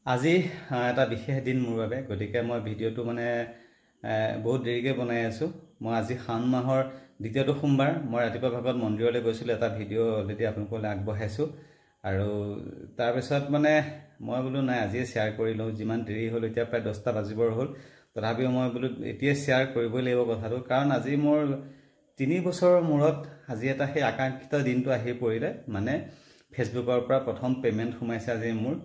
আজি এটা বিশেষ দিন মোৰ বাবে গতিকে মই ভিডিঅ'টো মানে বহুত দেৰিকৈ বনাই আছোঁ। মই আজি শাওণ মাহৰ দ্বিতীয়টো সোমবাৰ মই ৰাতিপুৱা ভাগত মন্দিৰলৈ গৈছিলোঁ, এটা ভিডিঅ' অলৰেডি আপোনালোকলৈ আগবঢ়াইছোঁ। আৰু তাৰপিছত মানে মই বোলো নাই আজিয়ে শ্বেয়াৰ কৰি লওঁ, যিমান দেৰি হ'ল এতিয়া প্ৰায় 10টা বাজিবৰ হ'ল, তথাপিও মই বোলো এতিয়াই শ্বেয়াৰ কৰিবই লাগিব কথাটো। কাৰণ আজি মোৰ 3 বছৰৰ মূৰত আজি এটা সেই আকাংক্ষিত দিনটো আহি পৰিলে। মানে ফেচবুকৰ পৰা প্ৰথম পে'মেণ্ট সোমাইছে আজি মোৰ।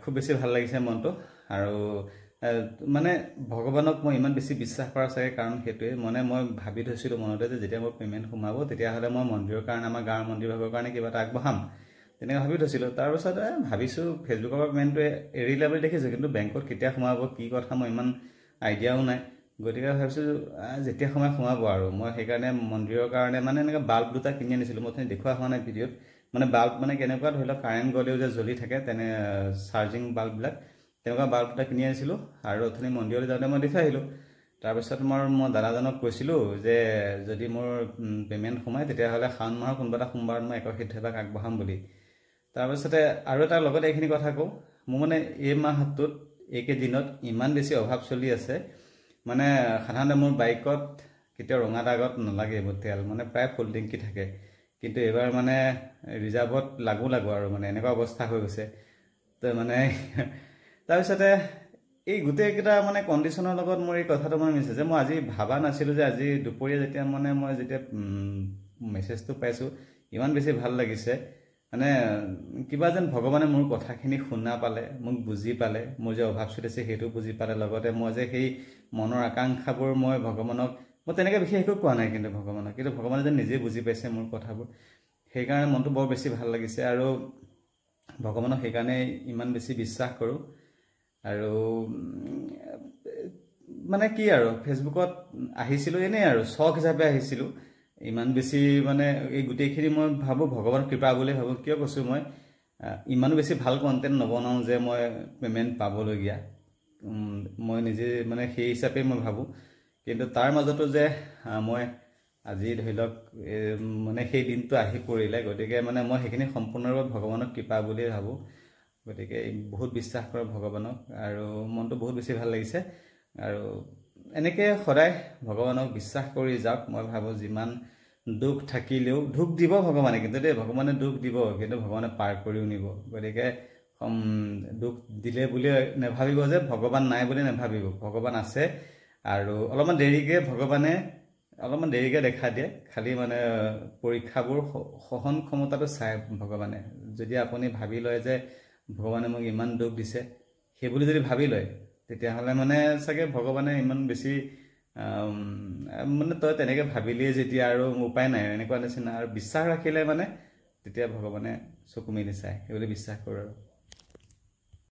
খুব বেছি ভাল লাগিছে মনটো। আৰু মানে ভগৱানক মই ইমান বেছি বিশ্বাস কৰা চাগে কাৰণ সেইটোৱে মানে মই ভাবি থৈছিলোঁ মনতে যে যেতিয়া মোৰ পে'মেণ্ট সোমাব তেতিয়াহ'লে মই মন্দিৰৰ কাৰণে, আমাৰ গাঁৱৰ মন্দিৰভাগৰ কাৰণে কিবা এটা আগবঢ়াম, তেনেকৈ ভাবি থৈছিলোঁ। তাৰপিছত ভাবিছোঁ ফেচবুকৰ পৰা পে'মেণ্টটো এৰিলে বুলি দেখিছোঁ, কিন্তু বেংকত কেতিয়া সোমাব কি কথা মই ইমান আইডিয়াও নাই। গতিকে ভাবিছোঁ যেতিয়া সোমাব আৰু মই সেইকাৰণে মন্দিৰৰ কাৰণে মানে এনেকৈ বাল্ব দুটা কিনি আনিছিলোঁ। মই দেখুওৱা হোৱা নাই ভিডিঅ'ত। মানে বাল্ব মানে কেনেকুৱা ধৰি লওক কাৰেণ্ট গ'লেও যে জ্বলি থাকে তেনে চাৰ্জিং বাল্ববিলাক, তেনেকুৱা বাল্ব দুটা কিনি আনিছিলোঁ। আৰু অথনি মন্দিৰলৈ যাওঁতে মই দেখি আহিলোঁ। তাৰপিছত মই দাদাজনক কৈছিলোঁ যে যদি মোৰ পে'মেণ্ট সোমায় তেতিয়াহ'লে শাওণ মাহৰ কোনোবা এটা সোমবাৰত মই 81 ভাগ আগবঢ়াম বুলি। তাৰপিছতে আৰু এটা লগতে এইখিনি কথা কওঁ, মোৰ মানে এই মাহটোত এইকেইদিনত ইমান বেছি অভাৱ চলি আছে। মানে সাধাৰণতে মোৰ বাইকত কেতিয়াও ৰঙা দাগত নালাগে এইবোৰ তেল, মানে প্ৰায় ফুল টেংকি থাকে। কিন্তু এইবাৰ মানে ৰিজাৰ্ভত লাগো আৰু মানে এনেকুৱা অৱস্থা হৈ গৈছে। তো মানে তাৰপিছতে এই গোটেইকেইটা মানে কণ্ডিশ্যনৰ লগত মোৰ এই কথাটো মানে মিলিছে যে মই আজি ভাবা নাছিলোঁ যে আজি দুপৰীয়া যেতিয়া মই যেতিয়া মেছেজটো পাইছোঁ ইমান বেছি ভাল লাগিছে। মানে কিবা যেন ভগৱানে মোৰ কথাখিনি শুনা পালে, মোক বুজি পালে, মোৰ যে অভাৱ চলিছে সেইটো বুজি পালে। লগতে মই যে সেই মনৰ আকাংক্ষাবোৰ মই ভগৱানক মই তেনেকৈ বিশেষ একো কোৱা নাই কিন্তু ভগৱানে যেন নিজেই বুজি পাইছে মোৰ কথাবোৰ। সেইকাৰণে মনটো বৰ বেছি ভাল লাগিছে আৰু ভগৱানক সেইকাৰণে ইমান বেছি বিশ্বাস কৰোঁ। আৰু মানে কি আৰু ফেচবুকত আহিছিলোঁ এনেই আৰু চখ হিচাপে আহিছিলোঁ। ইমান বেছি মানে এই গোটেইখিনি মই ভাবোঁ ভগৱানৰ কৃপা বুলি ভাবোঁ। কিয় কৈছোঁ মই ইমানো বেছি ভাল কণ্টেণ্ট নবনাওঁ যে মই পে'মেণ্ট পাবলগীয়া, মই নিজে মানে সেই হিচাপে মই ভাবোঁ। কিন্তু তাৰ মাজতো যে মই আজি ধৰি লওক মানে সেই দিনটো আহি পৰিলে, গতিকে মানে মই সেইখিনি সম্পূৰ্ণৰূপে ভগৱানৰ কৃপা বুলিয়ে ভাবোঁ। গতিকে বহুত বিশ্বাস কৰোঁ ভগৱানক আৰু মনটো বহুত বেছি ভাল লাগিছে। আৰু এনেকৈ সদায় ভগৱানক বিশ্বাস কৰি যাওক। মই ভাবোঁ যিমান দুখ থাকিলেও দুখ দিব ভগৱানে, কিন্তু দেই ভগৱানে দুখ দিব কিন্তু ভগৱানে পাৰ কৰিও নিব। গতিকে দুখ দিলে বুলি নাভাবিব যে ভগৱান নাই বুলি নাভাবিব, ভগৱান আছে। আৰু অলপমান দেৰিকৈ দেখা দিয়ে, খালি মানে পৰীক্ষাবোৰ সহন ক্ষমতাটো চাই ভগৱানে। যদি আপুনি ভাবি লয় যে ভগৱানে মোক ইমান দুখ দিছে সেইবুলি যদি ভাবি লয় তেতিয়াহ'লে মানে চাগে ভগৱানে ইমান বেছি মানে তই তেনেকৈ ভাবিলিয়ে যেতিয়া আৰু উপায় নাই এনেকুৱা নিচিনা। আৰু বিশ্বাস ৰাখিলে মানে তেতিয়া ভগৱানে চকু মেলি চায়, সেইবুলি বিশ্বাস কৰোঁ আৰু।